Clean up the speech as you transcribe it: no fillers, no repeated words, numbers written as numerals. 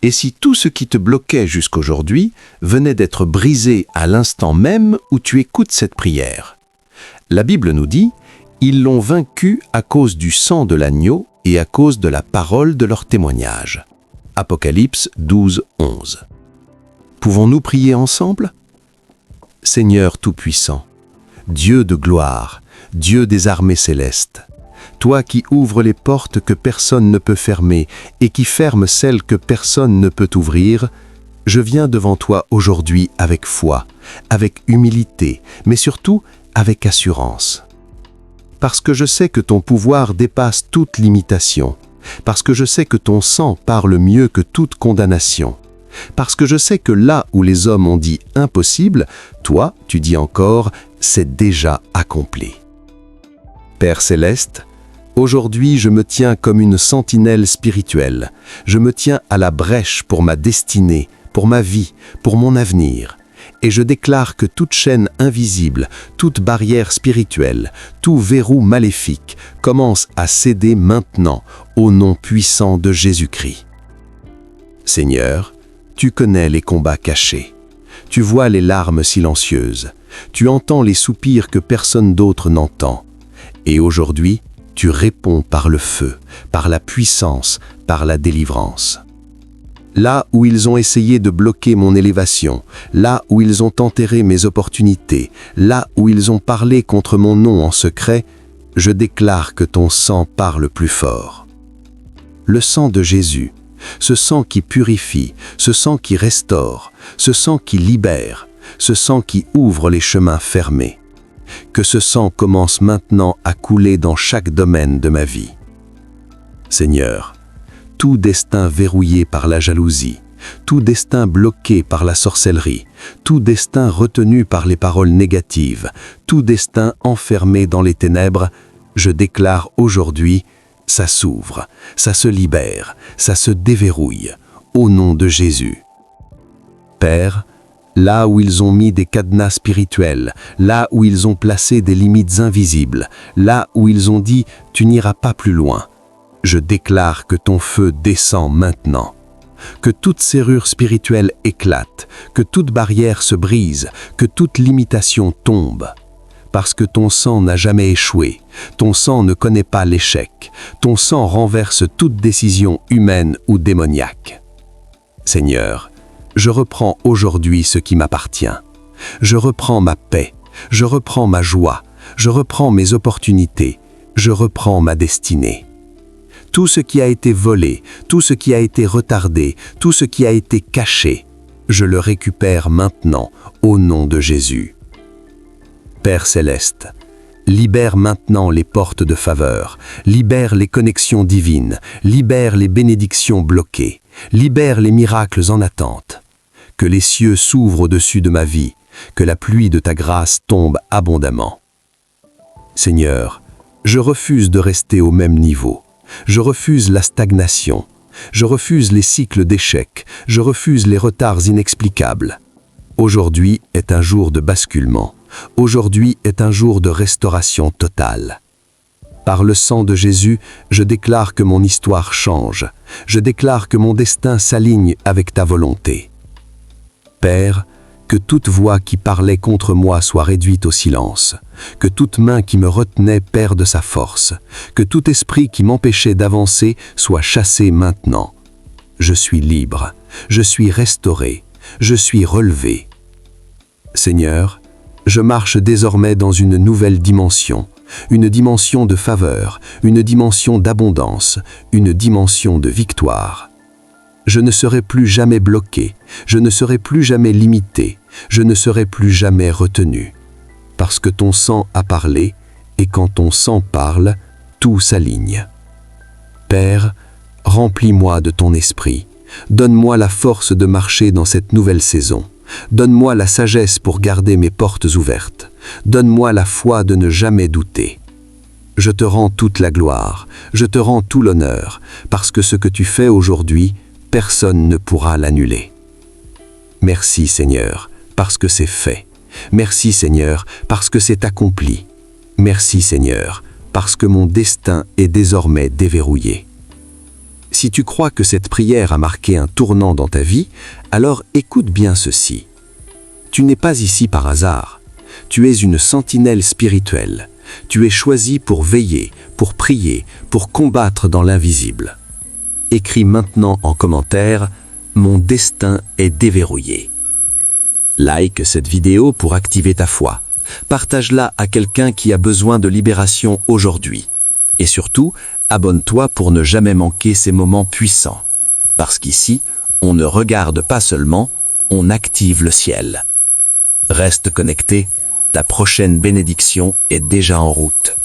Et si tout ce qui te bloquait jusqu'aujourd'hui venait d'être brisé à l'instant même où tu écoutes cette prière? La Bible nous dit « Ils l'ont vaincu à cause du sang de l'agneau et à cause de la parole de leur témoignage. » Apocalypse 12, 11. Pouvons-nous prier ensemble? Seigneur Tout-Puissant, Dieu de gloire, Dieu des armées célestes, toi qui ouvres les portes que personne ne peut fermer et qui fermes celles que personne ne peut ouvrir, je viens devant toi aujourd'hui avec foi, avec humilité, mais surtout avec assurance. Parce que je sais que ton pouvoir dépasse toute limitation, parce que je sais que ton sang parle mieux que toute condamnation, parce que je sais que là où les hommes ont dit impossible, toi, tu dis encore, c'est déjà accompli. Père céleste, aujourd'hui je me tiens comme une sentinelle spirituelle, je me tiens à la brèche pour ma destinée, pour ma vie, pour mon avenir, et je déclare que toute chaîne invisible, toute barrière spirituelle, tout verrou maléfique commence à céder maintenant au nom puissant de Jésus-Christ. Seigneur, tu connais les combats cachés, tu vois les larmes silencieuses, tu entends les soupirs que personne d'autre n'entend, et aujourd'hui, tu réponds par le feu, par la puissance, par la délivrance. Là où ils ont essayé de bloquer mon élévation, là où ils ont enterré mes opportunités, là où ils ont parlé contre mon nom en secret, je déclare que ton sang parle plus fort. Le sang de Jésus, ce sang qui purifie, ce sang qui restaure, ce sang qui libère, ce sang qui ouvre les chemins fermés. Que ce sang commence maintenant à couler dans chaque domaine de ma vie. Seigneur, tout destin verrouillé par la jalousie, tout destin bloqué par la sorcellerie, tout destin retenu par les paroles négatives, tout destin enfermé dans les ténèbres, je déclare aujourd'hui, ça s'ouvre, ça se libère, ça se déverrouille, au nom de Jésus. Père, là où ils ont mis des cadenas spirituels, là où ils ont placé des limites invisibles, là où ils ont dit « tu n'iras pas plus loin », je déclare que ton feu descend maintenant, que toute serrure spirituelle éclate, que toute barrière se brise, que toute limitation tombe. Parce que ton sang n'a jamais échoué, ton sang ne connaît pas l'échec, ton sang renverse toute décision humaine ou démoniaque. Seigneur, je reprends aujourd'hui ce qui m'appartient. Je reprends ma paix, je reprends ma joie, je reprends mes opportunités, je reprends ma destinée. Tout ce qui a été volé, tout ce qui a été retardé, tout ce qui a été caché, je le récupère maintenant au nom de Jésus. Père céleste, libère maintenant les portes de faveur, libère les connexions divines, libère les bénédictions bloquées, libère les miracles en attente. Que les cieux s'ouvrent au-dessus de ma vie, que la pluie de ta grâce tombe abondamment. Seigneur, je refuse de rester au même niveau. Je refuse la stagnation. Je refuse les cycles d'échecs. Je refuse les retards inexplicables. Aujourd'hui est un jour de basculement. Aujourd'hui est un jour de restauration totale. Par le sang de Jésus, je déclare que mon histoire change. Je déclare que mon destin s'aligne avec ta volonté. Père, que toute voix qui parlait contre moi soit réduite au silence, que toute main qui me retenait perde sa force, que tout esprit qui m'empêchait d'avancer soit chassé maintenant. Je suis libre, je suis restauré, je suis relevé. Seigneur, je marche désormais dans une nouvelle dimension, une dimension de faveur, une dimension d'abondance, une dimension de victoire. Je ne serai plus jamais bloqué, je ne serai plus jamais limité, je ne serai plus jamais retenu. Parce que ton sang a parlé, et quand ton sang parle, tout s'aligne. Père, remplis-moi de ton esprit, donne-moi la force de marcher dans cette nouvelle saison. Donne-moi la sagesse pour garder mes portes ouvertes. Donne-moi la foi de ne jamais douter. Je te rends toute la gloire, je te rends tout l'honneur, parce que ce que tu fais aujourd'hui, personne ne pourra l'annuler. Merci Seigneur, parce que c'est fait. Merci Seigneur, parce que c'est accompli. Merci Seigneur, parce que mon destin est désormais déverrouillé. Si tu crois que cette prière a marqué un tournant dans ta vie, alors écoute bien ceci. Tu n'es pas ici par hasard. Tu es une sentinelle spirituelle. Tu es choisi pour veiller, pour prier, pour combattre dans l'invisible. Écris maintenant en commentaire « Mon destin est déverrouillé ». Like cette vidéo pour activer ta foi. Partage-la à quelqu'un qui a besoin de libération aujourd'hui. Et surtout, abonne-toi pour ne jamais manquer ces moments puissants. Parce qu'ici, on ne regarde pas seulement, on active le ciel. Reste connecté, ta prochaine bénédiction est déjà en route.